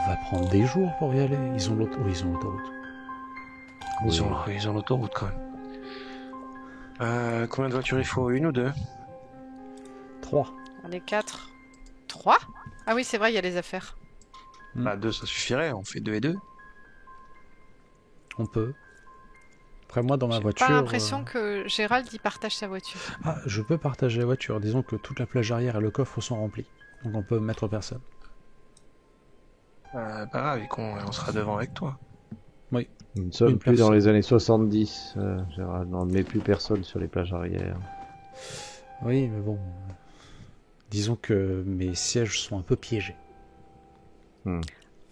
va prendre des jours pour y aller. Ils ont l'autoroute. Ils ont l'autoroute quand même. Combien de voitures il faut? Une ou deux? 3. On est 4. 3? Ah oui, c'est vrai, il y a les affaires. Bah deux, ça suffirait. On fait 2 et 2. On peut. Après, moi, dans ma J'ai voiture... pas l'impression que Gérald y partage sa voiture. Ah, je peux partager la voiture. Disons que toute la plage arrière et le coffre sont remplis. Donc on peut mettre personne. Pas grave, vu qu'on sera devant avec toi. Oui. Nous ne sommes Une plus dans personne. les années 70, Gérald. On ne met plus personne sur les plages arrière. Oui, mais bon... Disons que mes sièges sont un peu piégés.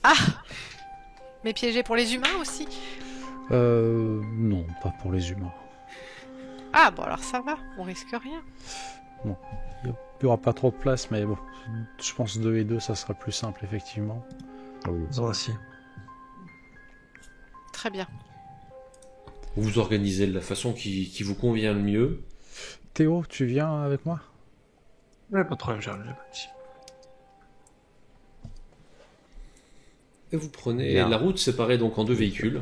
Ah! Mais piégé pour les humains aussi? Non, pas pour les humains. Ah, bon alors ça va, on risque rien. Il n'y aura pas trop de place, mais bon, je pense 2 et 2, ça sera plus simple, effectivement. Oui. Ils ont aussi. Très bien. Vous vous organisez de la façon qui vous convient le mieux. Théo, tu viens avec moi? Ouais, pas de problème, j'ai pas de souci. Et vous prenez Bien. la route séparée donc en 2 véhicules.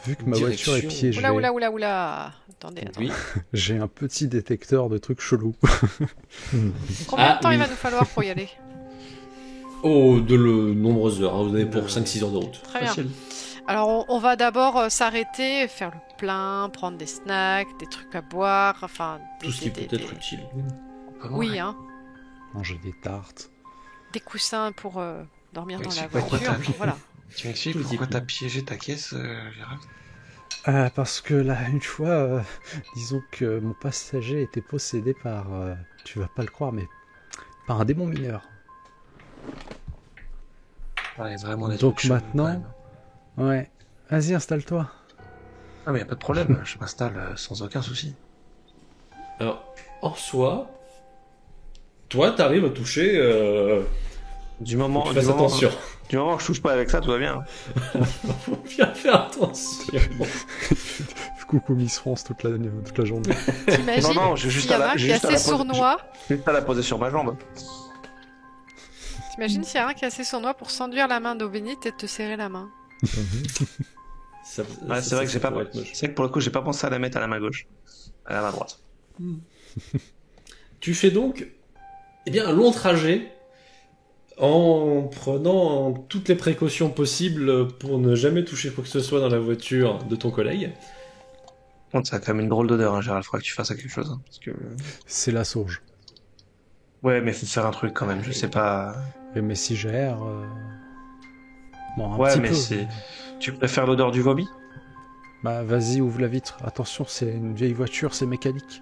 Vu que ma voiture est Direction. piégée, Oula. Attendez. Oui. j'ai un petit détecteur de trucs chelous. Combien de temps oui. il va nous falloir pour y aller? Oh, nombreuses heures. Hein. Vous avez pour 5-6 heures de route. Très bien. Facile. Alors on va d'abord s'arrêter, faire le plein, prendre des snacks, des trucs à boire, enfin... Tout ce qui peut être utile. Oui, hein. Manger des tartes. Des coussins pour dormir Oui, dans la c'est pourquoi voiture. t'as- Voilà. Tu m'expliques Tout pourquoi type. t'as piégé ta caisse, Gérald? Parce que là, une fois, disons que mon passager était possédé par... tu vas pas le croire, mais... par un démon mineur. Ouais, vraiment des Donc trucs chelous, maintenant- quand même. Ouais. Vas-y, installe-toi. Ah mais y a pas de problème, je m'installe sans aucun souci. Alors, en soi, toi, t'arrives à toucher. Du moment, Faut que du tu fasses moment, attention. du moment que je touche pas avec ça, tout va bien. Faut bien faire attention. Coucou Miss France toute la journée. T'imagines Non, j'ai juste s'il y à en a la- un qui j'ai est juste à assez la pose- sournois. Juste à la poser sur ma jambe. T'imagines s'il y en a un qui est assez sournois pour s'enduire la main d'eau bénite et te serrer la main. Ça- Ouais, c'est vrai que j'ai pas. pourrait être moche. C'est vrai que pour le coup, j'ai pas pensé à la mettre à la main gauche, à la main droite. Tu fais donc un long trajet en prenant toutes les précautions possibles pour ne jamais toucher quoi que ce soit dans la voiture de ton collègue. Par contre, ça a quand même une drôle d'odeur, hein, Gérald. Faudra que tu fasses quelque chose. Parce que... C'est la sauge. Ouais, mais faut faire un truc quand même. Je sais pas. Et mes sigères... Bon, un Ouais, petit mais peu. c'est. Tu préfères l'odeur du vomi? Bah vas-y, ouvre la vitre. Attention, c'est une vieille voiture, c'est mécanique.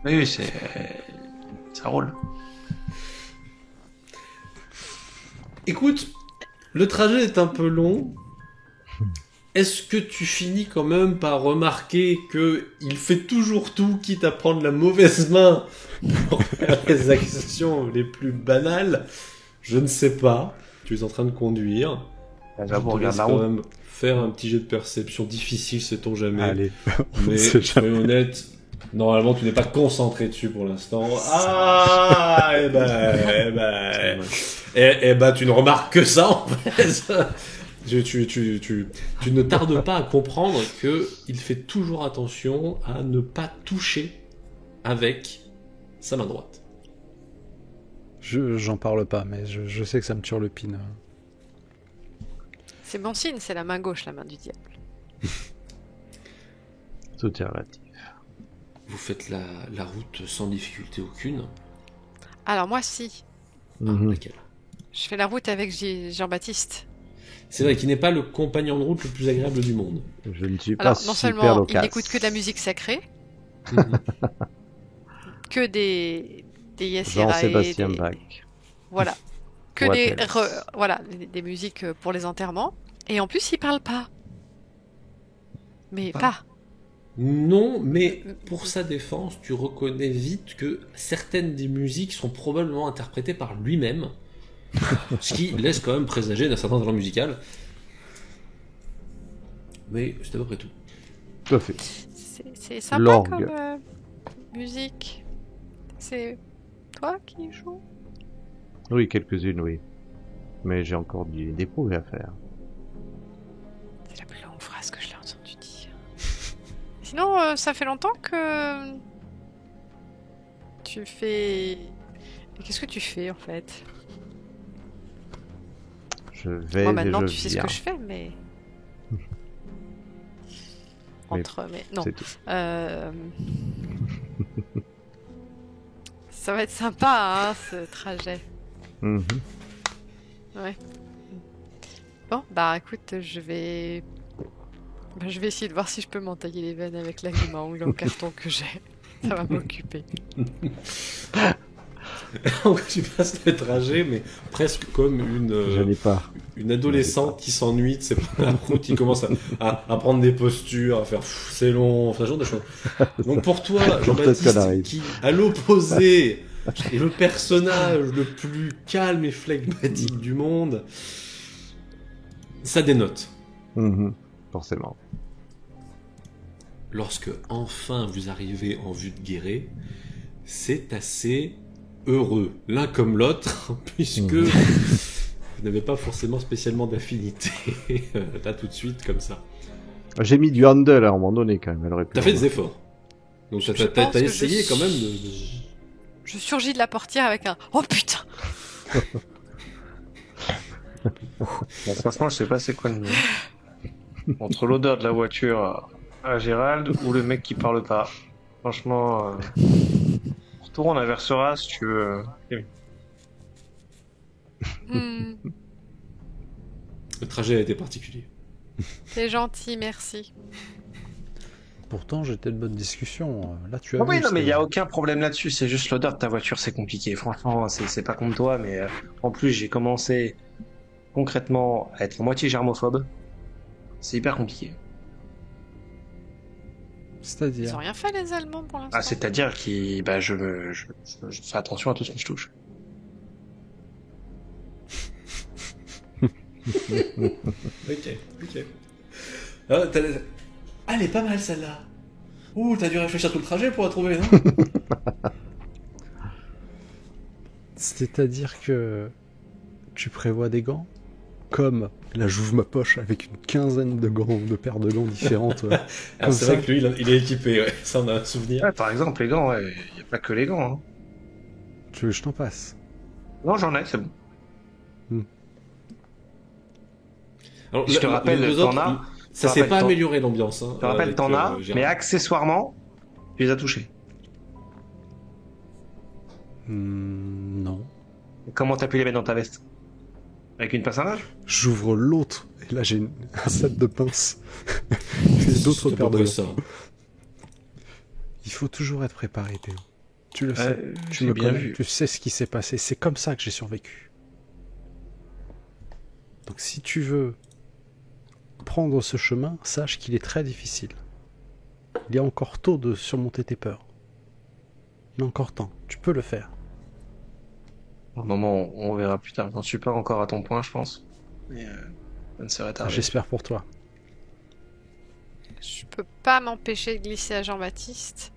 Oui, c'est. Ça roule. Écoute, le trajet est un peu long. Est-ce que tu finis quand même par remarquer que il fait toujours tout, quitte à prendre la mauvaise main pour faire les actions les plus banales? Je ne sais pas. Tu es en train de conduire. Je J'avoue, te regarde laisse la quand route. même faire un petit jet de perception difficile, sait-on jamais. Allez, Mais sait jamais. soyons honnêtes, normalement tu n'es pas concentré dessus pour l'instant. Ah, tu ne remarques que ça en fait. Tu ne tardes pas à comprendre que il fait toujours attention à ne pas toucher avec sa main droite. J'en parle pas, mais je sais que ça me turlupine. C'est bon signe, c'est la main gauche, la main du diable. Tout est relatif. Vous faites la route sans difficulté aucune. Alors moi si, Laquelle ? je fais la route avec Jean-Baptiste. C'est vrai qu'il n'est pas le compagnon de route le plus agréable du monde. Je ne suis pas Alors non super seulement il loquace. n'écoute que de la musique sacrée, que des Yesserae, Jean-Sébastien des- Bach. Voilà. Que What des, else? voilà, des musiques pour les enterrements. Et en plus, il parle pas. Mais pas. Non, mais pour sa défense, tu reconnais vite que certaines des musiques sont probablement interprétées par lui-même, ce qui laisse quand même présager d'un certain talent musical. Mais c'est à peu près tout. Tout à fait. C'est sympa L'orgue. comme musique. C'est toi qui joues? Oui, quelques-unes, oui. Mais j'ai encore des progrès à faire. C'est la plus longue phrase que je l'ai entendu dire. Sinon, ça fait longtemps que... Tu fais... Mais qu'est-ce que tu fais, en fait? Je vais Moi, et maintenant, je tu sais ce viens. que je fais, mais... Mais non. C'est tout. Ça va être sympa, hein, ce trajet. Mhm. Ouais. Bon, bah écoute, je vais essayer de voir si je peux m'entailler les veines avec la lime à ongles en carton que j'ai. Ça va m'occuper. Donc tu passes le trajet, mais presque comme Je n'ai pas. une adolescente qui s'ennuie, c'est pas la route, qui commence à prendre des postures, à faire pff, c'est long, enfin, ce genre de choses. Donc pour toi, Peut-être qu'elle Jean-Baptiste, arrive. qui, à l'opposé, est le personnage le plus calme et flegmatique du monde, ça dénote. Mhm. Forcément. Lorsque enfin vous arrivez en vue de Guéret, c'est assez heureux, l'un comme l'autre, puisque vous n'avez pas forcément spécialement d'affinité là tout de suite comme ça. J'ai mis du handle à un moment donné quand même. Elle aurait pu T'as fait en- des efforts. Donc Je t'as pense que essayé je- quand même de... Je surgis de la portière avec un... Oh putain! Franchement, je sais pas c'est quoi le mieux. Entre l'odeur de la voiture à Gérald ou le mec qui parle pas. Franchement, retourne, on inversera si tu veux. Hmm, Le trajet a été particulier. t'es gentil, merci. Pourtant, j'étais de bonne discussion. Là, tu as Ah oui, vu, non, mais il c'est- y a aucun problème là-dessus. C'est juste l'odeur de ta voiture, c'est compliqué. Franchement, c'est pas contre toi, mais en plus, j'ai commencé concrètement à être à moitié germophobe. C'est hyper compliqué. Ils C'est-à-dire... ont rien fait, les Allemands, pour l'instant. Ah, c'est-à-dire que bah, je fais attention à tout ce que je touche. Ok. Ah, elle est pas mal celle-là. Ouh, t'as dû réfléchir tout le trajet pour la trouver, non? C'est-à-dire que tu prévois des gants comme là j'ouvre ma poche avec une quinzaine de gants, de paires de gants différentes. Alors Comme c'est ça. vrai que lui, il est équipé, ouais. Ça, on a un souvenir. Ouais, par exemple, les gants, il n'y a pas que les gants. Hein. Tu veux que je t'en passe? Non, j'en ai, c'est bon. Alors, Je te rappelle, les deux t'en autres, as. ça Je te s'est rappelle, pas t'en- amélioré l'ambiance. Hein, Je te rappelle, avec, t'en as, Gérard. mais accessoirement, tu les as touchés. Non. Comment t'as pu les mettre dans ta veste? Avec une pince à linge? J'ouvre l'autre et là j'ai un set de pinces. Et d'autres C'est à paires peu de près gants. ça. Il faut toujours être préparé, Théo. Tu le sais. Ouais, Tu j'ai me bien connais. vu. Tu sais ce qui s'est passé. C'est comme ça que j'ai survécu. Donc si tu veux prendre ce chemin, sache qu'il est très difficile. Il est encore tôt de surmonter tes peurs. Il est encore temps. Tu peux le faire. Au moment où on verra plus tard. J'en suis pas encore à ton point, je pense. Mais ça ne serait tardé. J'espère pour toi. Je peux pas m'empêcher de glisser à Jean-Baptiste.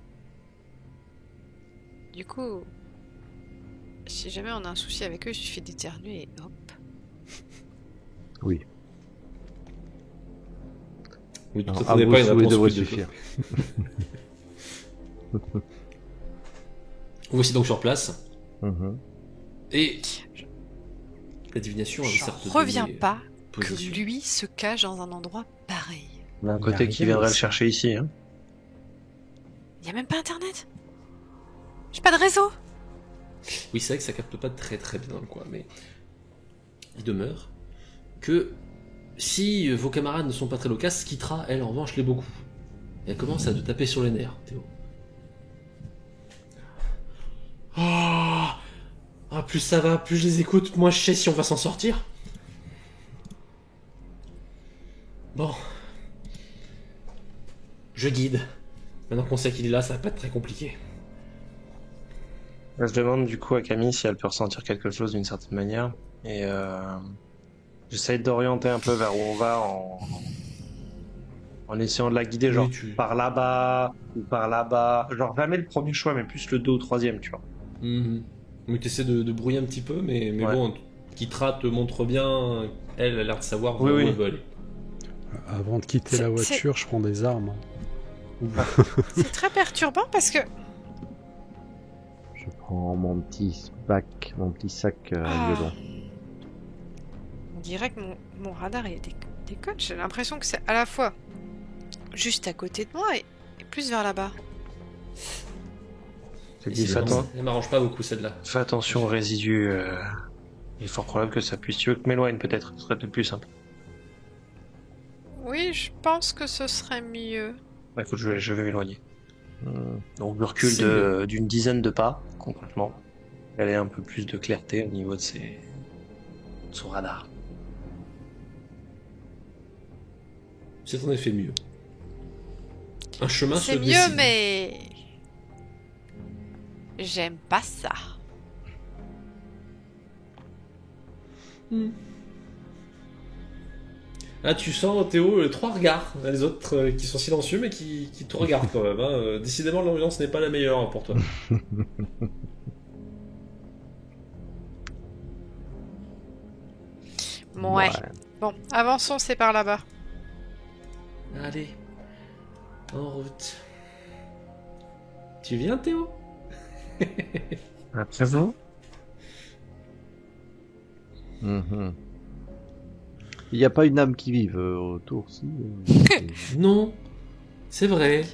Du coup, si jamais on a un souci avec eux, il suffit d'éternuer et hop. Oui. Oui, tu Alors, à t'attendais vos pas à une souhaits réponse devrait plus de- suffire. Voici donc sur place. Mhm. Et la divination avait Je certes reviens donné pas que position. lui se cache dans un endroit pareil. D'un Il côté a qui rien viendrait le ici. chercher ici. Hein. Y a même pas internet. J'ai pas de réseau. Oui, c'est vrai que ça capte pas très très bien dans le coin, mais il demeure que si vos camarades ne sont pas très loquaces, Skitra, elle, en revanche, l'est beaucoup. Et elle commence à te taper sur les nerfs, Théo. Ah, plus ça va, plus je les écoute, moins je sais si on va s'en sortir. Bon. Je guide. Maintenant qu'on sait qu'il est là, ça va pas être très compliqué. Je demande du coup à Camille si elle peut ressentir quelque chose d'une certaine manière. Et j'essaye d'orienter un peu vers où on va en essayant de la guider, genre Oui, tu- par là-bas ou par là-bas. Genre jamais le premier choix, mais plus le deux ou troisième, tu vois. Mhm. Oui, t'essaies de brouiller un petit peu, mais Ouais. bon, Kitra te montre bien, elle a l'air de savoir Oui, où oui. elle veut aller. Avant de quitter la voiture, je prends des armes. C'est très perturbant parce que... Je prends mon petit bac, mon petit sac Ah. violon. On dirait que mon radar il déconne. J'ai l'impression que c'est à la fois juste à côté de moi et plus vers là-bas. C'est dit, Décidément, elle m'arrange pas beaucoup celle-là. fais attention aux résidus. Il est fort probable que ça puisse. Tu veux que je m'éloigne peut-être, ce serait peut-être plus simple. Oui, je pense que ce serait mieux. Bah, écoute, je vais m'éloigner. Hmm. Donc je recule C'est d'une dizaine de pas, concrètement. Elle a un peu plus de clarté au niveau de son radar. C'est en effet mieux. Un chemin se C'est mieux, dessine. mais... J'aime pas ça. Ah, tu sens, Théo, 3 regards. Les autres qui sont silencieux, mais qui te regardent quand même. Hein. Décidément, l'ambiance n'est pas la meilleure pour toi. Ouais. Bon, avançons, c'est par là-bas. Allez, en route. Tu viens, Théo? Après vous Mhm. Il n'y a pas une âme qui vive autour, si Non, c'est vrai.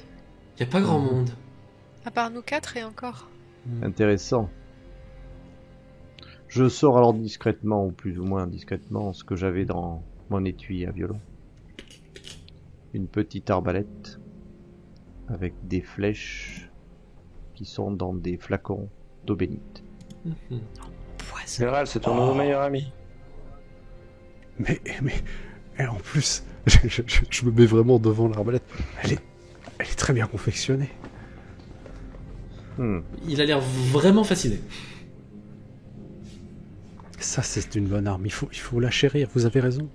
Y a pas grand monde. À part nous 4 et encore. Intéressant. Je sors alors discrètement, ou plus ou moins discrètement, ce que j'avais dans mon étui à violon. Une petite arbalète avec des flèches qui sont dans des flacons d'eau bénite. Mhm. Poison. Gérald, c'est ton nouveau meilleur ami. Mais et en plus, je me mets vraiment devant l'arbalète. Elle est très bien confectionnée. Il a l'air vraiment fasciné. Ça, c'est une bonne arme. Il faut la chérir. Vous avez raison.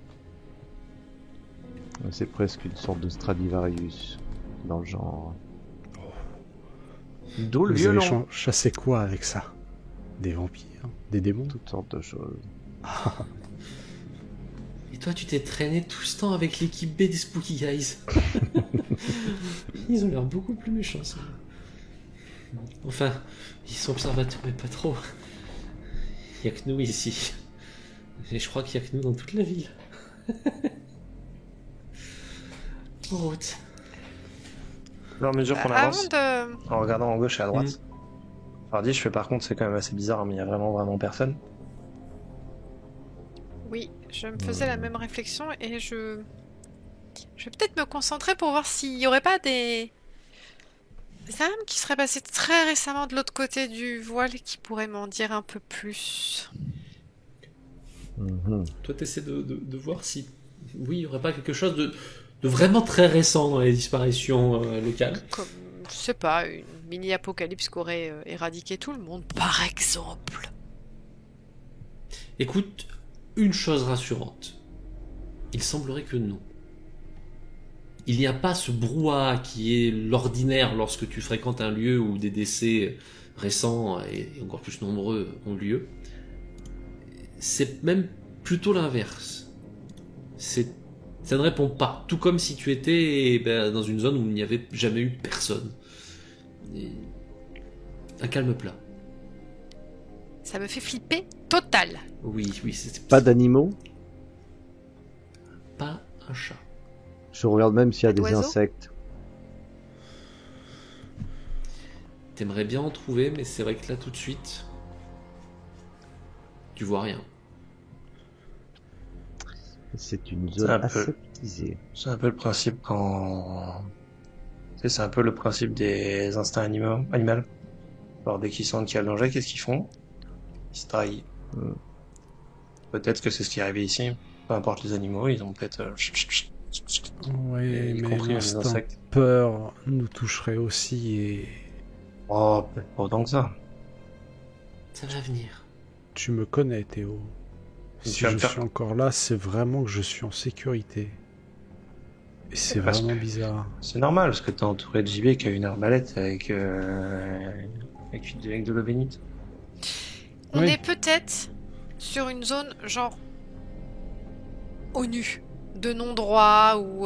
C'est presque une sorte de Stradivarius dans le genre. D'où le Vous avez violon. chassé quoi avec ça? Des vampires? Des démons? Toutes sortes de choses. Et toi, tu t'es traîné tout ce temps avec l'équipe B des Spooky Guys. Ils ont l'air beaucoup plus méchants, ça. Enfin, ils sont observateurs, mais pas trop. Il y a que nous ici. Et je crois qu'il y a que nous dans toute la ville. En route. Au fur et à mesure qu'on Avant avance, de... en regardant à gauche et à droite. Hardy, je fais par contre, c'est quand même assez bizarre, mais il y a vraiment personne. Oui, je me faisais la même réflexion et je vais peut-être me concentrer pour voir s'il y aurait pas des âmes qui seraient passées très récemment de l'autre côté du voile et qui pourraient m'en dire un peu plus. Mhm. Toi, t'essaies de voir si... Oui, il n'y aurait pas quelque chose de vraiment très récent dans les disparitions locales. Comme, je sais pas, une mini-apocalypse qui aurait éradiqué tout le monde, par exemple. Écoute, une chose rassurante. Il semblerait que non. Il n'y a pas ce brouhaha qui est l'ordinaire lorsque tu fréquentes un lieu où des décès récents et encore plus nombreux ont lieu. C'est même plutôt l'inverse. Ça ne répond pas. Tout comme si tu étais dans une zone où il n'y avait jamais eu personne. Et un calme plat. Ça me fait flipper total. Oui, c'est Pas d'animaux. pas un chat. Je regarde même s'il y a des D'oiseaux insectes. T'aimerais bien en trouver, mais c'est vrai que là tout de suite, tu vois rien. C'est une C'est zone un peu- aseptisée. C'est un peu le principe quand... Tu sais, c'est un peu le principe des instincts animaux. Alors dès qu'ils sentent qu'il y a le danger, qu'est-ce qu'ils font? Ils se trahissent. Hmm. Peut-être que c'est ce qui est arrivé ici. Peu importe les animaux, ils ont peut-être... Oui, y mais compris les l'instinct insectes. peur nous toucherait aussi et Oh, peut-être pas autant que ça. Ça va venir. tu me connais, Théo. Si Tu vas je me faire- suis encore là, c'est vraiment que je suis en sécurité. Et c'est Parce vraiment que- bizarre. C'est normal, parce que t'es entouré de JB qui a une arbalète avec de l'eau bénite. On Oui. est peut-être sur une zone genre au nu, de non-droit, où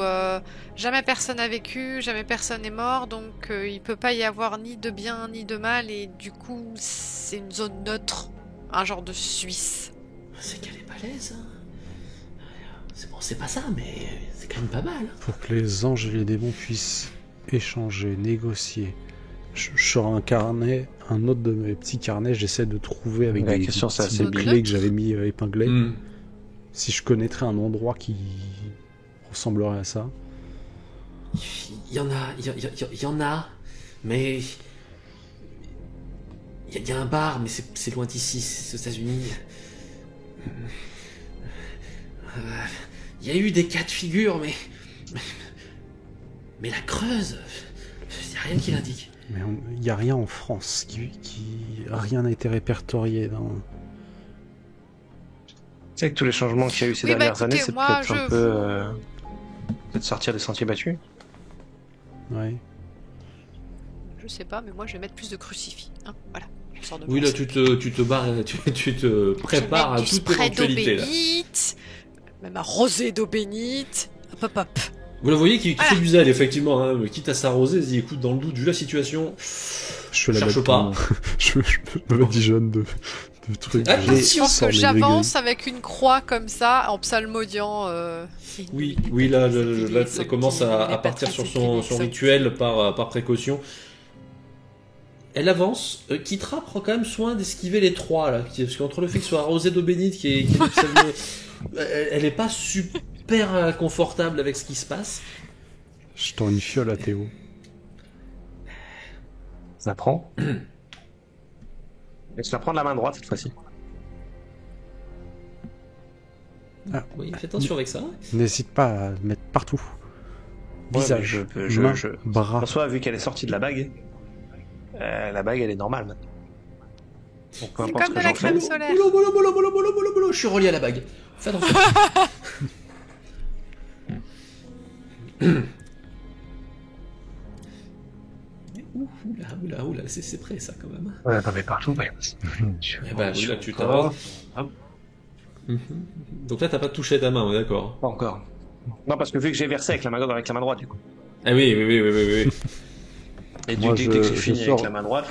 jamais personne n'a vécu, jamais personne n'est mort, donc il peut pas y avoir ni de bien ni de mal, et du coup c'est une zone neutre, un genre de Suisse. C'est qu'elle est balèze, hein. C'est bon, c'est pas ça, mais c'est quand même pas mal. Pour que les anges et les démons puissent échanger, négocier. Sur un carnet, un autre de mes petits carnets, j'essaie de trouver avec La des question, c'est petits assez mots-clés que j'avais mis épinglés. Hmm. Si je connaîtrais un endroit qui ressemblerait à ça. Il y en a, mais il y a un bar, mais c'est loin d'ici, c'est aux États-Unis. Il y a eu des cas de figure, mais la Creuse, il n'y a rien qui l'indique. Mais il n'y a rien en France rien n'a été répertorié dans. Tu sais que tous les changements qu'il y a eu ces Oui, bah, dernières années, écoutez, c'est moi, peut-être un je peu peut-être sortir des sentiers battus. Ouais. Je sais pas, mais moi je vais mettre plus de crucifix. Hein, voilà. Je sors de Oui, mon là, sac. tu te barres, tu te prépares à Je vais mettre du toute spray d'eau éventualité, là. bénite, même un rosé d'eau bénite. Hop, hop, hop. Vous la voyez qui Voilà. fait du zèle, effectivement, hein, quitte à s'arroser, se dit, écoute, dans le doute, vu la situation, Je fais la cherche bête pas. je me badigeonne de trucs. Ah, J'ai Je pense sans que les j'avance avec une croix comme ça, en psalmodiant. Oui, là, elle commence à partir sur son rituel par précaution. Elle avance, Kitra prend quand même soin d'esquiver les trois, là, parce qu'entre le fait que ce soit arrosé d'eau bénite, elle est pas super confortable avec ce qui se passe. Je tends une fiole à Théo. Ça prend. Et tu la prends de la main droite cette fois-ci. Oui, fais attention avec ça. N'hésite pas à le mettre partout. Ouais, Visage, mais main, je- bras. François, vu qu'elle est sortie de la bague elle est normale maintenant. Donc, peu C'est importe comme ce de que la j'en fais. crème solaire. Boulot, je suis relié à la bague. Fais attention. Oula, c'est prêt ça quand même. Ouais, t'en mets partout, ouais. Eh ben, oui, là, tu t'avances. Mhm. Donc là, t'as pas touché ta main, on est d'accord. Pas encore. Non, parce que vu que j'ai versé avec la main gauche avec la main droite, du coup. Ah oui. Et Moi, dès que j'ai je fini sors- avec la main droite,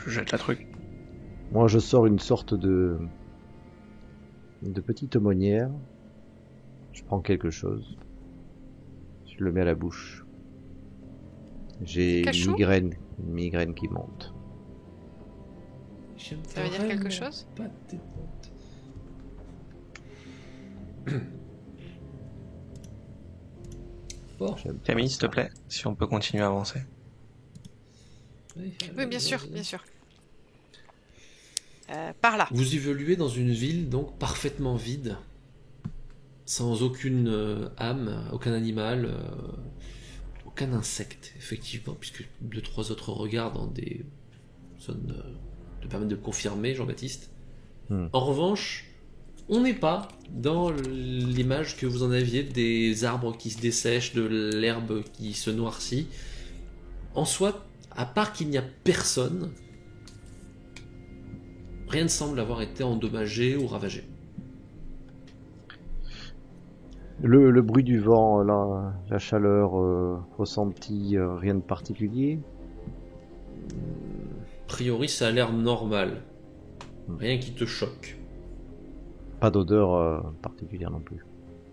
je jette la truc. Moi, je sors une sorte de petite aumônière. Je prends quelque chose. Je le mets à la bouche. J'ai Cachou une migraine qui monte. Ça veut dire quelque chose? Pas tes potes. Bon. Camille, s'il te plaît, si on peut continuer à avancer. Oui, bien sûr, bien sûr. Par là. Vous évoluez dans une ville donc parfaitement vide, sans aucune âme, aucun animal, aucun insecte, effectivement, puisque 2-3 autres regards dans des zones te permettent de le confirmer, Jean-Baptiste. En revanche, on n'est pas dans l'image que vous en aviez des arbres qui se dessèchent, de l'herbe qui se noircit. En soi, à part qu'il n'y a personne, rien ne semble avoir été endommagé ou ravagé. Le bruit du vent, la chaleur ressentie, rien de particulier. A priori, ça a l'air normal. Rien qui te choque. Pas d'odeur particulière non plus.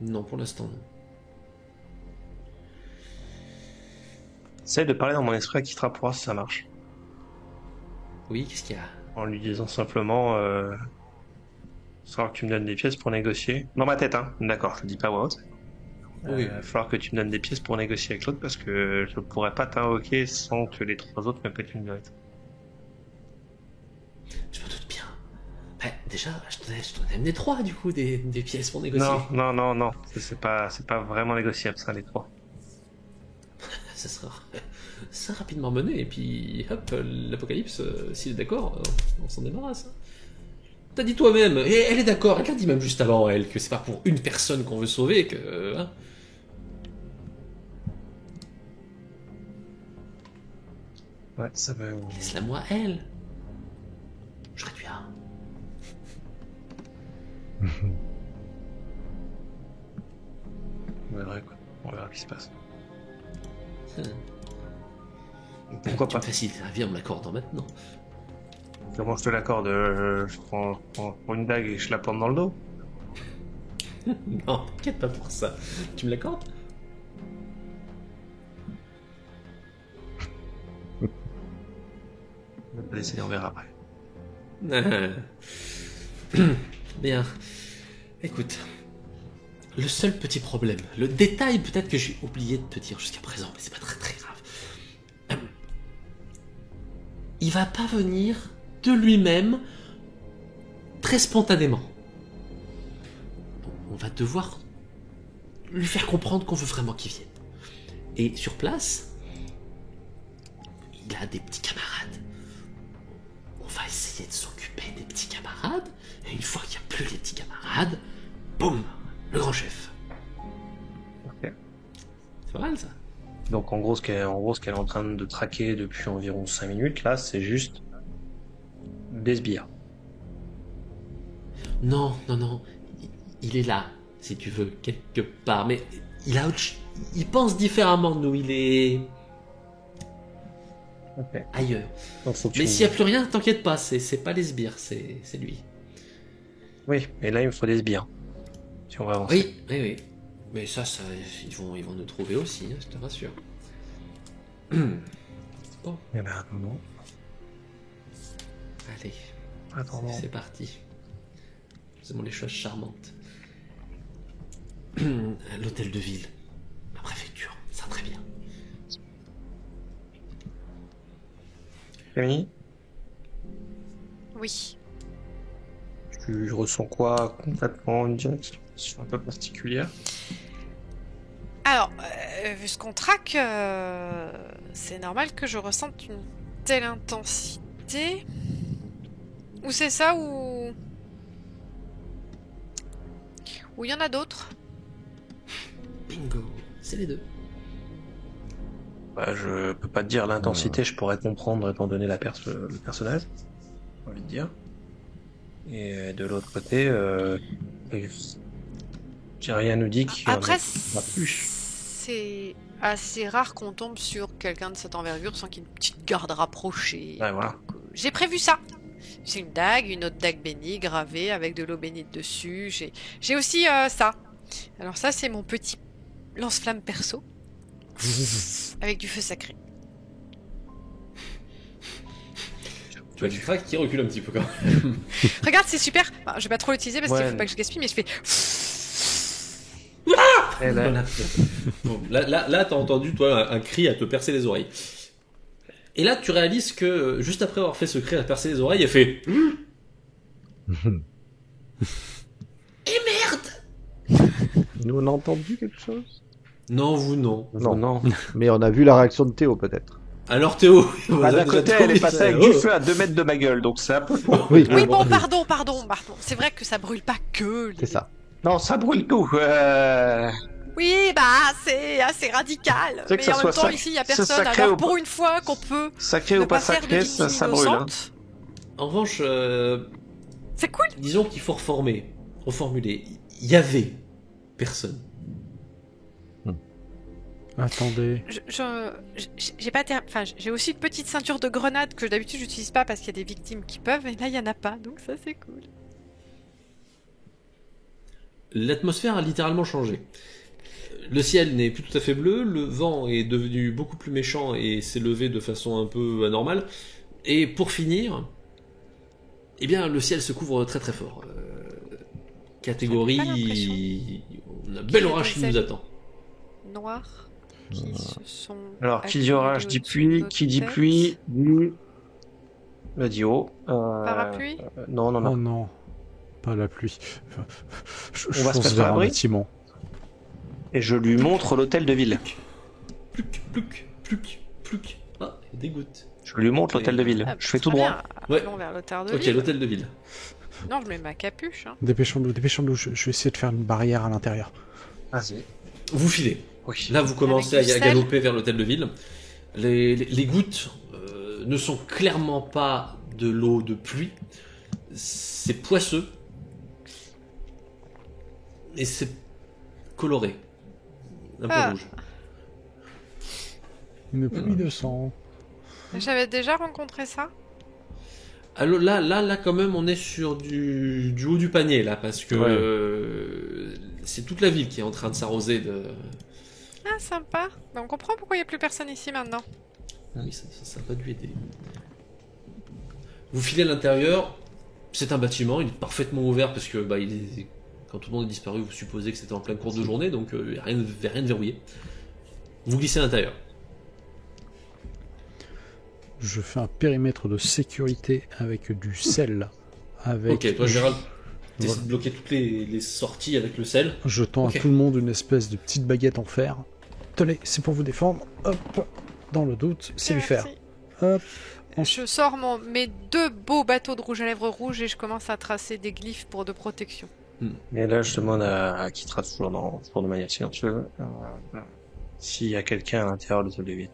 Non, pour l'instant, non. Essaye de parler dans mon esprit à Kitra pour voir si ça marche. Oui, qu'est-ce qu'il y a? En lui disant simplement falloir que tu me donnes des pièces pour négocier. Dans ma tête, hein. D'accord, je le dis pas à voix haute. Oui. Falloir que tu me donnes des pièces pour négocier avec l'autre parce que je pourrais pas t'invoquer sans que les trois autres me pètent une gueulette. Je me doute bien. Bah, déjà, je t'en ai amené 3, du coup, des pièces pour négocier. Non. C'est pas vraiment négociable, ça, les trois. Ça sera rapidement mené, et puis, hop, l'apocalypse, s'il est d'accord, on s'en débarrasse. Hein. T'as dit toi-même, et elle est d'accord, elle l'a dit même juste avant, elle, que c'est pas pour une personne qu'on veut sauver, que... Hein. Ouais, ça va. Laisse-la moi, elle. Je réduis à 1. On verra quoi. On verra ce qui se passe. Hmm. Pourquoi Tu pas? me facilites la vie en me l'accordant maintenant. Comment je te l'accorde? Je prends une dague et je la plante dans le dos. Non, t'inquiète pas pour ça. Tu me l'accordes? On va essayer, on verra après. Bien. Écoute, le seul petit problème, le détail peut-être que j'ai oublié de te dire jusqu'à présent, mais c'est pas très très grave. Il va pas venir de lui-même très spontanément. On va devoir lui faire comprendre qu'on veut vraiment qu'il vienne. Et sur place, il a des petits camarades. On va essayer de s'occuper des petits camarades, et une fois qu'il n'y a plus les petits camarades, boum, le grand chef. Ok. C'est pas mal ça. Donc en gros, ce qu'elle est en train de traquer depuis environ 5 minutes, là, c'est juste des sbires. Non, non, non, il est là, si tu veux, quelque part, mais il pense différemment de nous, il est Ok. ailleurs. Donc, faut que Mais tu- s'il n'y a plus rien, t'inquiète pas, c'est pas les sbires, c'est lui. Oui, et là, il me faut des sbires. Si on va avancer. Oui, oui, oui. Mais ça ils vont nous trouver aussi, hein, je te rassure. Bon, Eh ben, non. allez, Attends, c'est parti. Faisons les choses charmantes. L'hôtel de ville, la préfecture, ça très bien. Camille, Oui. tu ressens quoi concrètement? Une direction un peu particulière? Alors, vu ce qu'on traque, c'est normal que je ressente une telle intensité. Ou c'est ça, ou il y en a d'autres. Bingo, c'est les deux. Bah, je peux pas te dire l'intensité, je pourrais comprendre étant donné le personnage, j'ai envie de dire. Et de l'autre côté, j'ai rien nous dit qu'il y en Après, a plus. c'est assez rare qu'on tombe sur quelqu'un de cette envergure sans qu'il y ait une petite garde rapprochée. Ouais, voilà. J'ai prévu ça. J'ai une dague, une autre dague bénie gravée avec de l'eau bénite dessus. J'ai aussi ça. Alors ça, c'est mon petit lance-flamme perso avec du feu sacré. Tu vois, tu craques qui recule un petit peu quand même. Regarde, c'est super. Enfin, je vais pas trop l'utiliser parce qu'il Ouais. faut pas que je gaspille, mais je fais. Eh ben, Voilà. Bon, là t'as entendu, toi, un cri à te percer les oreilles. Et là, tu réalises que, juste après avoir fait ce cri à te percer les oreilles, elle fait... Et merde! Nous, on a entendu quelque chose? Non, vous, non. non, non. Mais on a vu la réaction de Théo, peut-être. Alors, Théo... vous Bah, d'un avez déjà côté, trop elle est mis passée ça. avec du feu à 2 mètres de ma gueule, donc c'est un peu... Oui, Oui, bon, pardon. C'est vrai que ça brûle pas que les... c'est ça. Non, ça brûle tout. Oui, bah, c'est assez radical. C'est que Mais ça en même soit temps, sac- ici, il y a c'est personne. sacré Alors, ou pour pas- une fois qu'on peut Sacré ne ou pas pas faire de sacré, victimes ça brûle. Hein. innocentes, En revanche, c'est cool. disons qu'il faut reformuler. Il y avait personne. Attendez. J'ai pas enfin, j'ai aussi une petite ceinture de grenades que d'habitude j'utilise pas parce qu'il y a des victimes qui peuvent, et là il y en a pas, donc ça c'est cool. L'atmosphère a littéralement changé. Le ciel n'est plus tout à fait bleu, le vent est devenu beaucoup plus méchant et s'est levé de façon un peu anormale. Et pour finir, eh bien, le ciel se couvre très très fort. Catégorie, J'avais pas l'impression on a un bel orage qui nous attend. Noirs qui se sont. Alors, qui dit orage dit accumulés pluie, au-dessus de qui dit nos têtes. pluie dit... Le dit eau. Parapluie. Non, non, non. Oh non, pas la pluie. Je On va se fonce mettre à vers un l'abri bâtiment. Et je lui montre l'hôtel de ville. Pluc. Ah, il y a des gouttes. Je lui montre l'hôtel de ville. Ah, Je fais très tout droit. bien. Ouais. Allons vers l'hôtel de Ok, ville. l'hôtel de ville. Non, je mets ma capuche. Hein. Dépêchons-nous. Je vais essayer de faire une barrière à l'intérieur. Vas-y. Vous filez. Oui. Là, vous commencez Avec du à sel. galoper vers l'hôtel de ville. Les gouttes ne sont clairement pas de l'eau de pluie. C'est poisseux. Et c'est coloré. Un peu Ah. rouge. Une pluie de sang. J'avais déjà rencontré ça. Alors là, quand même, on est sur du haut du panier, là, parce que c'est toute la ville qui est en train de s'arroser de... Ah, sympa. Bah, on comprend pourquoi il n'y a plus personne ici maintenant. Ah oui, ça va dû aider. Vous filez à l'intérieur, c'est un bâtiment, il est parfaitement ouvert, parce que quand tout le monde est disparu, vous supposez que c'était en pleine course de journée, donc il n'y a rien de verrouillé. Vous glissez à l'intérieur. Je fais un périmètre de sécurité avec du sel. Avec... Ok, toi, Gérald, tu essaies Voilà. de bloquer toutes les sorties avec le sel. Je tends Ok. à tout le monde une espèce de petite baguette en fer. Tenez, c'est pour vous défendre. Hop, dans le doute, c'est lui faire. Merci. Hop, Je sors mes 2 beaux bateaux de rouge à lèvres rouges et je commence à tracer des glyphes pour de protection. Et là, je demande à Kitra, toujours de manière silencieuse, s'il y a quelqu'un à l'intérieur de l'atelier vide.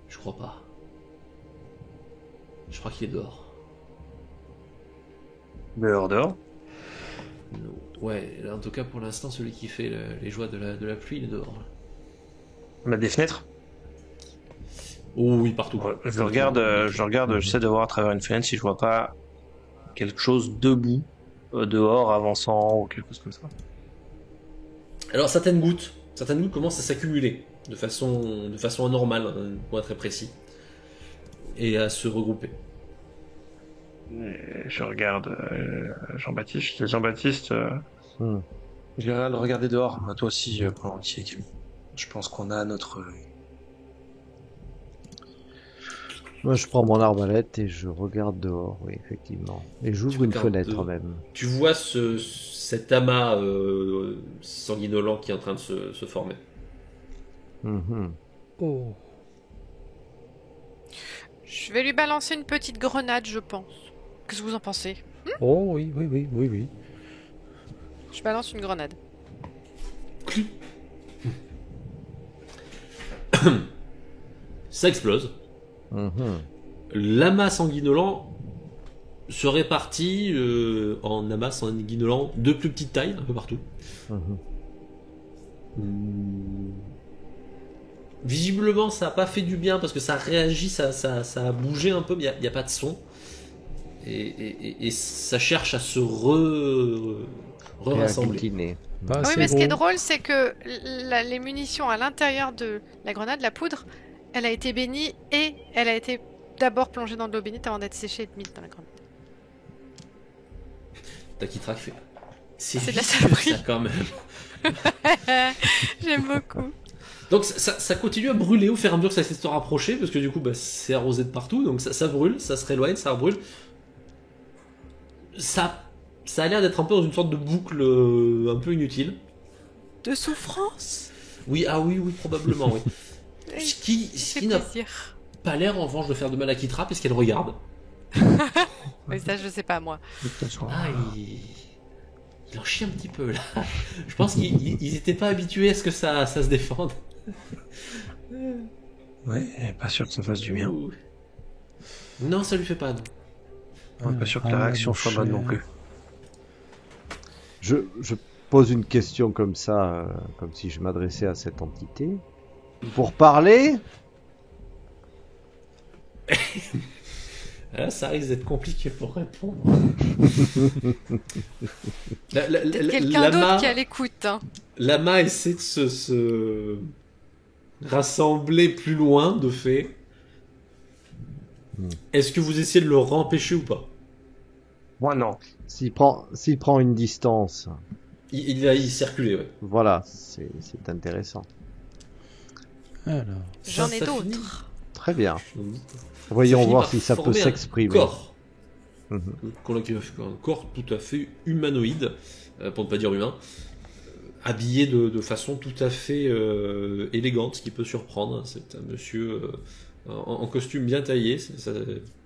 Je crois pas. Je crois qu'il est dehors. Dehors. Ouais, là, en tout cas pour l'instant, celui qui fait les joies de la pluie, il est dehors. On a des fenêtres. Oh oui, partout. Ouais, je regarde, j'essaie de voir à travers une fenêtre si je vois pas quelque chose debout, dehors, avançant, ou quelque chose comme ça. Alors certaines gouttes commencent à s'accumuler de façon anormale, hein, pour être très précis, et à se regrouper. Et je regarde Jean-Baptiste. Jean-Baptiste, Hmm. je vais le regarder dehors. Toi aussi, pendant qu'il est calme. Je pense qu'on a notre... Moi, je prends mon arbalète et je regarde dehors, oui, effectivement. Et j'ouvre une regardes fenêtre dehors. même. Tu vois cet amas sanguinolent qui est en train de se former. Mhm. oh. Je vais lui balancer une petite grenade, je pense. Qu'est-ce que vous en pensez? Oh oui, oui, oui, oui, oui. Je balance une grenade. Ça explose. Mhm. L'amas sanguinolent se répartit en amas sanguinolent de plus petite taille, un peu partout. Mhm. Visiblement, ça n'a pas fait du bien parce que ça réagit, ça a bougé un peu, mais il n'y a pas de son. Et ça cherche à se Et à rassembler. glutiner. Pas Ah oui, assez mais ce qui est gros. drôle, c'est que les munitions à l'intérieur de la grenade, la poudre, elle a été bénie et elle a été d'abord plongée dans de l'eau bénite avant d'être séchée et mise dans la grenade. T'as qui traque fait. C'est de la vicieux, saloperie. ça, quand même. J'aime beaucoup. Donc ça continue à brûler au fur et à mesure que ça s'est rapproché, parce que du coup c'est arrosé de partout, donc ça brûle, ça se rééloigne, ça brûle. Ça a l'air d'être un peu dans une sorte de boucle un peu inutile. De souffrance. Oui, oui, probablement, oui. Oui, Ce qui c'est n'a plaisir. pas l'air en revanche de faire de mal à Kitra, puisqu'elle regarde. Mais ça, je sais pas, moi. Ah, il en chie un petit peu là. Je pense qu'ils étaient pas habitués à ce que ça se défende. Ouais, pas sûr que ça fasse du bien. Ouh. Non, ça lui fait pas. Non. On est pas sûr que la réaction soit bonne non plus. Je pose une question comme ça, comme si je m'adressais à cette entité. Pour parler, Là, ça risque d'être compliqué pour répondre. Peut-être quelqu'un d'autre qui est à l'écoute. Hein. Lama essaie de se rassembler plus loin, de fait. Est-ce que vous essayez de le empêcher ou pas? Moi, non. s'il prend une distance, Il circulait, ouais. voilà, c'est intéressant. Alors, J'en ai Ça finit. d'autres. Très bien. Ça Voyons finit voir par si ça peut former un s'exprimer. Corps. Mhm. Un corps tout à fait humanoïde, pour ne pas dire humain, habillé de façon tout à fait élégante, ce qui peut surprendre. C'est un monsieur en costume bien taillé,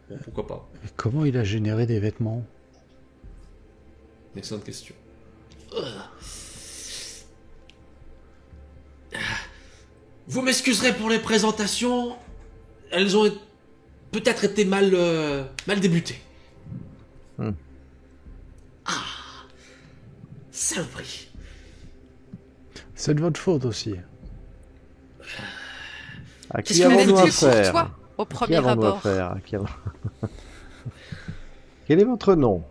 bon, pourquoi pas. mais comment il a généré des vêtements? Excellente question. Vous m'excuserez pour les présentations, elles ont peut-être été mal débutées. Saloperie. C'est de votre faute aussi. À Qu'est-ce qui que vous avons-nous êtes plus affaire courtois au À qui premier avons-nous abord? affaire Quel est votre nom?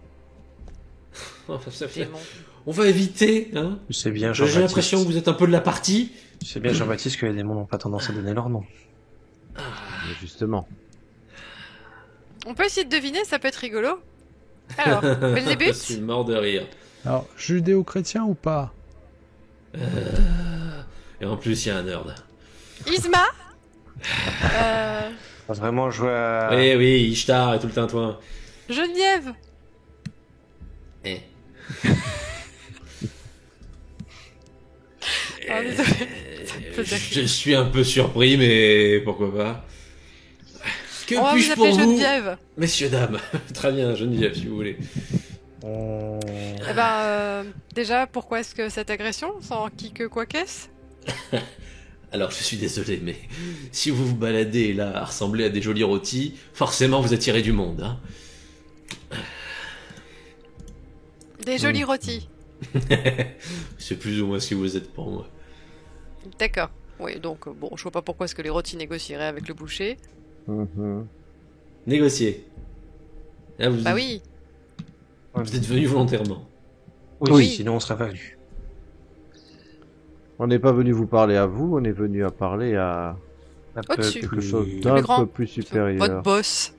Démon. On va éviter, hein. Tu sais bien, J'ai Jean-Baptiste. l'impression que vous êtes un peu de la partie. Tu sais bien, Jean-Baptiste, que les démons n'ont pas tendance à donner leur nom. Mais justement. On peut essayer de deviner, ça peut être rigolo. Alors, Belzébuth? Je suis mort de rire. Alors, judéo-chrétien ou pas? Et en plus, il y a un nerd. Isma? Faut vraiment jouer à... Oui, oui, Ishtar et tout le tintouin. Geneviève? Eh. Ah, désolé. Ça me faisait rire. Je suis un peu surpris, mais pourquoi pas. Que On va vous puis-je pour appeler vous, Geneviève. messieurs, dames? Très bien, Geneviève, si vous voulez. Eh ben, déjà, pourquoi est-ce que cette agression? Sans qui que quoi qu'est-ce? Alors, je suis désolé, mais si vous vous baladez là à ressembler à des jolis rôtis, forcément vous attirez du monde, hein. Des jolis rôtis. C'est plus ou moins ce que vous êtes pour moi. D'accord. Oui, donc, bon, je vois pas pourquoi est-ce que les rôtis négocieraient avec le boucher. Mhm. Négocier. Ah, Bah oui. Vous êtes venu volontairement. Oui, Oui. sinon on serait pas venu. On n'est pas venu vous parler à vous, on est venu à parler à Un peu Au-dessus. quelque plus- chose Plus d'un grand. peu plus supérieur. Votre boss.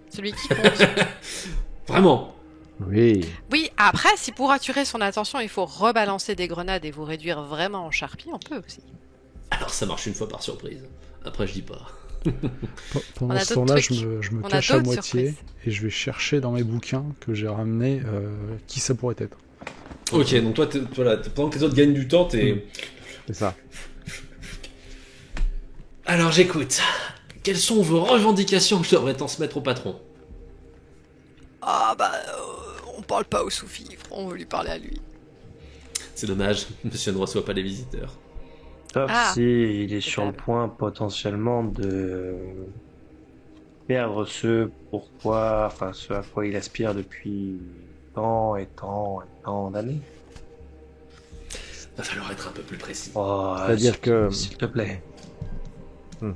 Celui qui compte. Vraiment. Oui. Oui, après, si pour attirer son attention, il faut rebalancer des grenades et vous réduire vraiment en charpie, on peut aussi. Alors ça marche une fois par surprise. Après je dis pas. Pendant On a ce d'autres temps-là, trucs. je me On a cache à d'autres moitié surprises. et je vais chercher dans mes bouquins que j'ai ramenés qui ça pourrait être. Ok, donc toi, voilà, pendant que les autres gagnent du temps, t'es... C'est ça. Alors j'écoute. Quelles sont vos revendications que je devrais transmettre au patron? Ah bah, on parle pas au sous-fifre, on veut lui parler à lui. C'est dommage, monsieur ne reçoit pas les visiteurs. Sauf Ah, si il est sur le capable. point potentiellement de perdre ce à quoi il aspire depuis tant et tant et tant d'années. Va falloir être un peu plus précis. Oh, C'est-à-dire que- s'il te plaît. Hmm.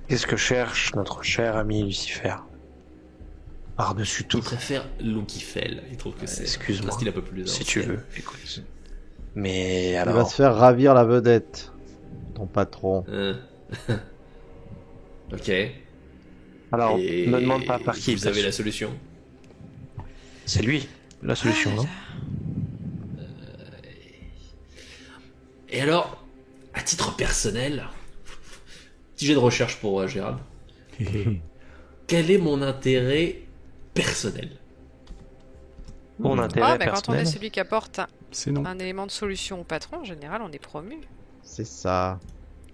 Qu'est-ce que cherche notre cher ami Lucifer? Par-dessus tout. Il préfère Loukifel. Il trouve que c'est Excuse-moi. un style un peu plus Si ancien. tu veux, écoute. Mais Il va alors, se faire ravir la vedette, ton patron. Ok. alors, Et me demande pas par qui. vous avez la solution. C'est lui, la solution, non? Et alors, à titre personnel, petit jet de recherche pour Gérald. Quel est mon intérêt personnel? Mon intérêt Ah, mais quand on est personnel. celui qui apporte C'est non. un élément de solution au patron, en général, on est promu. C'est ça.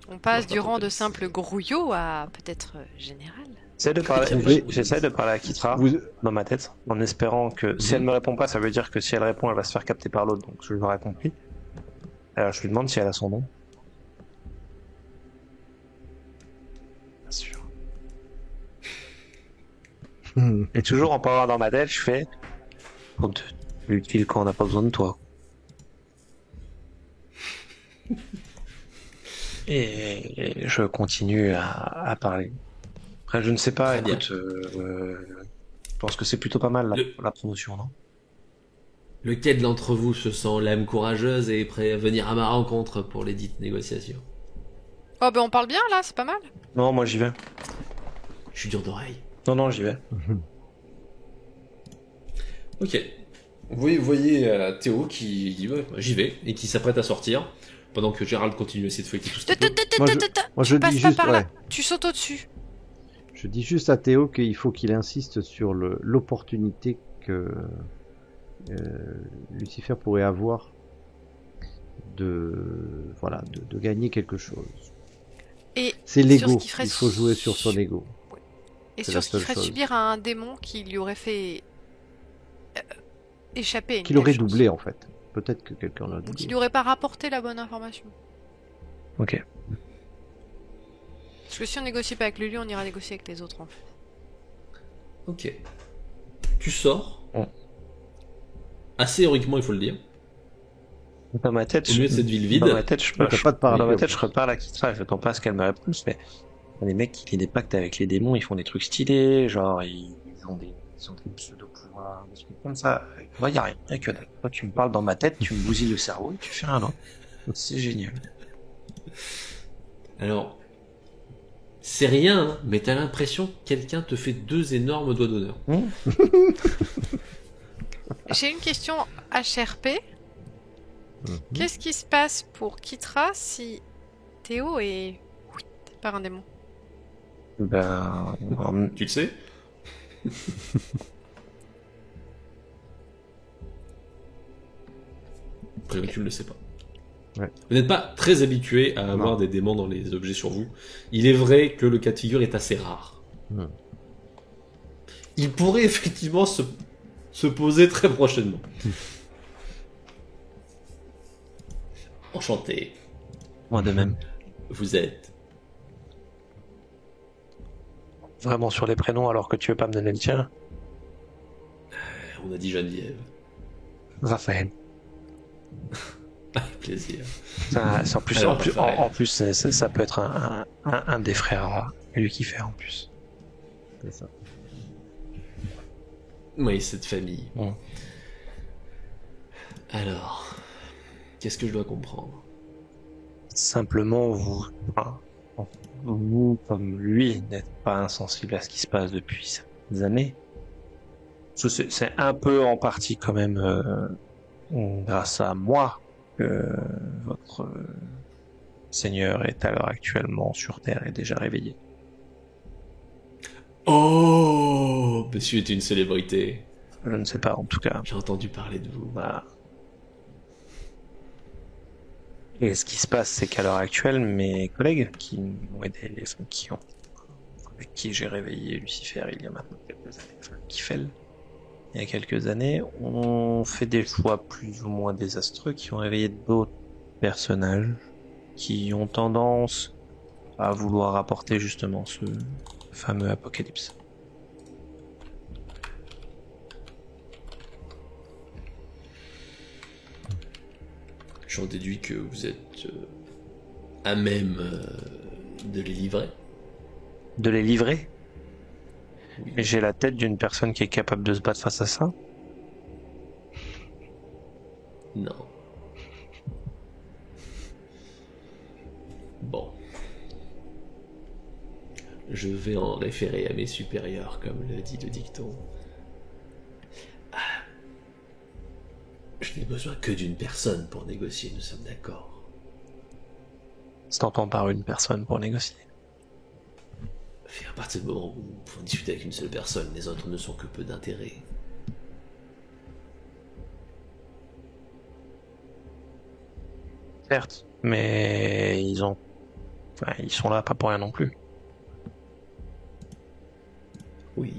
On passe Non, du pas rang de totaliste. simple grouillot à peut-être général. J'essaie de parler à Kitra Vous... dans ma tête, en espérant que si elle me répond pas, ça veut dire que si elle répond, elle va se faire capter par l'autre, donc je l'aurais compris. Alors je lui demande si elle a son nom. Bien sûr. Et toujours en parlant dans ma tête, je fais on te l'utile quand on n'a pas besoin de toi. Et je continue à parler. Après, je ne sais pas, Très bien. écoute, je pense que c'est plutôt pas mal la promotion, non? Lequel d'entre vous se sent l'âme courageuse et est prêt à venir à ma rencontre pour les dites négociations? Oh, ben on parle bien là, c'est pas mal. Non, moi j'y vais. Je suis dur d'oreille. Non, j'y vais. Ok. Vous voyez Théo qui dit ouais, j'y vais et qui s'apprête à sortir pendant que Gérald continue à essayer de feuilleter tout ce qu'il peut. Moi, je Tu passes dis pas juste, par là, ouais. tu sautes au-dessus. Je dis juste à Théo qu'il faut qu'il insiste sur l'opportunité que Lucifer pourrait avoir de gagner quelque chose. Et C'est sur l'ego. ce qui ferait Il faut jouer sur son su- ego. Et C'est sur la ce qui seule ferait chose. subir à un démon qui lui aurait fait échapper à une Qu'il aurait telle chance. doublé en fait. Peut-être que quelqu'un l'a Ou qui doublé. lui aurait pas rapporté la bonne information. Ok. Parce que si on négocie pas avec lui, on ira négocier avec les autres en fait. Ok. Tu sors. Ouais. Assez héroïquement, il faut le dire. Dans ma tête, Au milieu de cette ville vide. dans ma tête, je T'as pas de parler. dans ma tête, je reparle à Kitra, j'attends pas à ce qu'elle me réponde, mais les mecs qui lient des pactes avec les démons, ils font des trucs stylés, genre ils ont des pseudo-pouvoirs, des trucs comme ça. Moi, y a rien, y a que dalle. Toi, tu me parles dans ma tête, tu me bousilles le cerveau et tu fais rien d'autre. C'est génial. Alors, c'est rien, hein, mais t'as l'impression que quelqu'un te fait 2 énormes doigts d'honneur. J'ai une question HRP. Qu'est-ce qui se passe pour Kitra si Théo est par un démon? Ben, Tu le sais? Tu ne le sais pas. Ouais. Vous n'êtes pas très habitué à avoir des démons dans les objets sur vous. Il est vrai que le cas de figure est assez rare. Il pourrait effectivement se poser très prochainement. Enchanté. moi de même. Vous êtes... Vraiment sur les prénoms alors que tu veux pas me donner le tien. On a dit Geneviève. Raphaël. Avec plaisir. Ça, en plus, Alors, en plus, ça peut être un des frères, lui qui fait en plus. C'est ça. Oui, cette famille. Mm. Alors, qu'est-ce que je dois comprendre? Simplement, vous, comme lui, n'êtes pas insensible à ce qui se passe depuis des années. C'est un peu en partie quand même grâce à moi que votre Seigneur est à l'heure actuellement sur Terre et déjà réveillé. Oh, monsieur est une célébrité. Je ne sais pas, en tout cas. J'ai entendu parler de vous. Voilà. Et ce qui se passe, c'est qu'à l'heure actuelle, mes collègues qui m'ont aidé, avec qui j'ai réveillé Lucifer il y a maintenant quelques années, enfin, Kifel, il y a quelques années, ont fait des choix plus ou moins désastreux qui ont réveillé d'autres personnages qui ont tendance à vouloir apporter justement ce fameux apocalypse. J'en déduis que vous êtes à même de les livrer. De les livrer? Oui. Mais j'ai la tête d'une personne qui est capable de se battre face à ça. Non. Bon. Je vais en référer à mes supérieurs, comme le dit le dicton. Je n'ai besoin que d'une personne pour négocier, nous sommes d'accord. C'est entend par une personne pour négocier. Et à partir du moment où vous discutez avec une seule personne, les autres ne sont que peu d'intérêt. Certes, mais ils sont là pas pour rien non plus. Oui.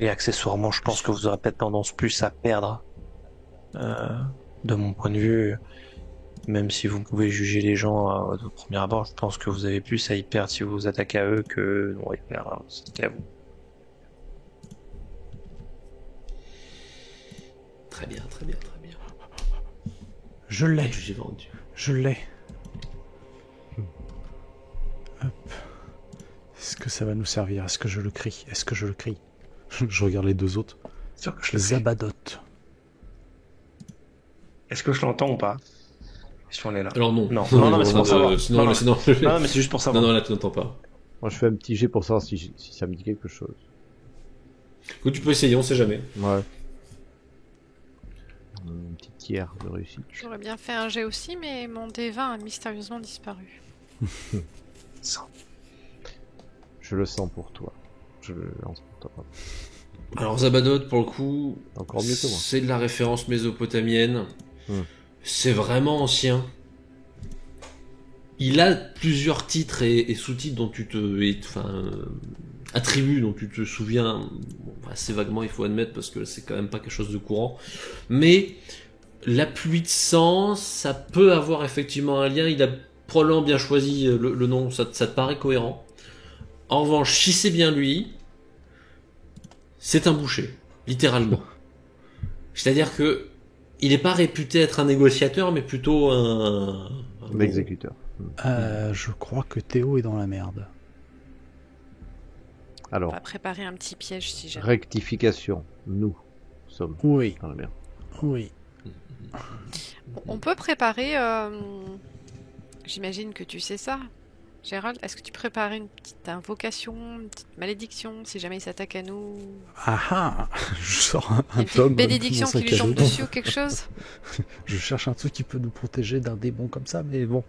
Et accessoirement, je pense que vous aurez peut-être tendance plus à perdre. De mon point de vue, même si vous pouvez juger les gens de premier abord, je pense que vous avez plus à y perdre si vous vous attaquez à eux que non, ils perdent à vous. Très bien, très bien, très bien. Je l'ai, J'ai vendu. je l'ai. Hop. Est-ce que ça va nous servir? Est-ce que je le crie? Est-ce que je le crie? Je regarde les deux autres. Sûr que je le fais. Zabadote. Est-ce que je l'entends ou pas? Si on est là. Alors non. Non, mais c'est pour savoir. Sinon, Non, sinon, Non, mais c'est juste pour savoir. non, là tu n'entends pas. Moi, je fais un petit jet pour savoir si ça me dit quelque chose. Écoute, tu peux essayer, on sait jamais. Ouais. Une petite tiers de réussite. J'aurais bien fait un jet aussi, mais mon D20 a mystérieusement disparu. Ça. Je le sens pour toi. Je le lance pour toi. Alors Zabadot, pour le coup, Encore mieux que moi. c'est de la référence mésopotamienne. Hmm. C'est vraiment ancien. Il a plusieurs titres et sous-titres dont tu te... attributs dont tu te souviens assez vaguement, il faut admettre, parce que c'est quand même pas quelque chose de courant. Mais la pluie de sang, ça peut avoir effectivement un lien. Il a probablement bien choisi le nom, ça te paraît cohérent. En revanche, si c'est bien lui, c'est un boucher, littéralement. C'est-à-dire que il n'est pas réputé être un négociateur, mais plutôt un L'exécuteur. Je crois que Théo est dans la merde. On Alors, va préparer un petit piège si jamais. rectification. Nous sommes Oui, dans la merde. oui. On peut préparer... J'imagine que tu sais ça. Gérald, est-ce que tu préparais une petite invocation, une petite malédiction, si jamais il s'attaque à nous? Ah ah. Je sors Il y a un une petite tome de bénédiction mon qui sac lui à tombe dos. dessus ou quelque chose? Je cherche un truc qui peut nous protéger d'un démon comme ça, mais bon.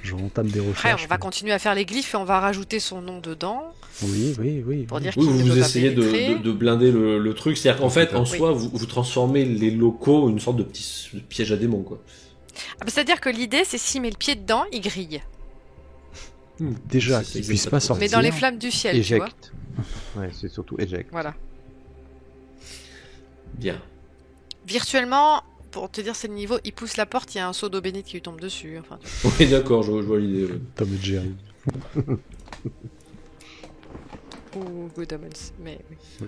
Je entame des Après, recherches. on va continuer à faire les glyphes et on va rajouter son nom dedans Oui, oui, oui. pour oui. dire Oui, qu'il ne vous peut pas essayez pénétrer. de blinder le truc. C'est-à-dire qu'en fait, en Oui. soi, vous transformez les locaux en une sorte de petit piège à démons, quoi. Ah bah, c'est-à-dire que l'idée, c'est s'il met le pied dedans, il grille. Déjà, C'est qu'il puisse exactement pas ça. sortir. Mais dans les flammes du ciel, tu vois. Éjecte. Ouais, c'est surtout éjecte. Voilà. Bien. Virtuellement, pour te dire c'est le niveau, il pousse la porte, il y a un seau d'eau bénite qui lui tombe dessus. Enfin, Oui, d'accord, je vois l'idée. Ouais. Tom et Jerry. ou Good Omens, mais oui.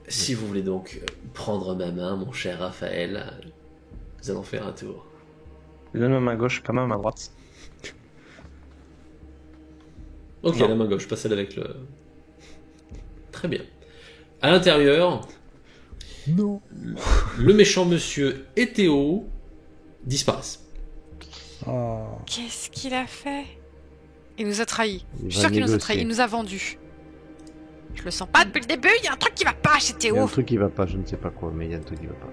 Si vous voulez donc prendre ma main, mon cher Raphaël, nous allons faire un tour. Donne ma main gauche, pas ma main droite. Ok, Non. la main gauche, pas celle avec le... Très bien. À l'intérieur, Non. le méchant monsieur et Théo disparaissent. Ah. Qu'est-ce qu'il a fait? Il nous a trahis. Il Je suis va sûr qu'il nous a négocier. trahis, il nous a vendus. Je le sens pas depuis le début, il y a un truc qui va pas chez Il y a un Théo. truc qui va pas, je ne sais pas quoi, mais il y a un truc qui va pas.